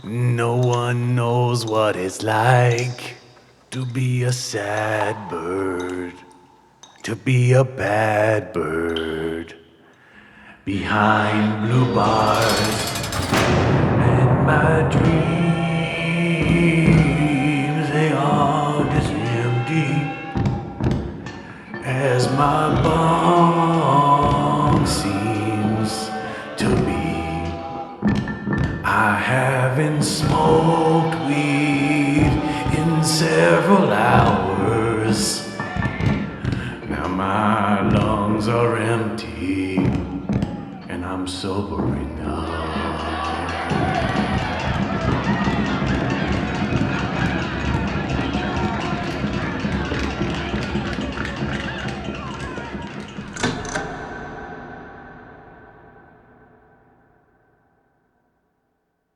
No one knows what it's like to be a sad bird, to be a bad bird, behind blue bars. And my dreams, they are as empty as my bong seems to be. I haven't smoked weed in several hours. Now my lungs are empty and I'm sober enough.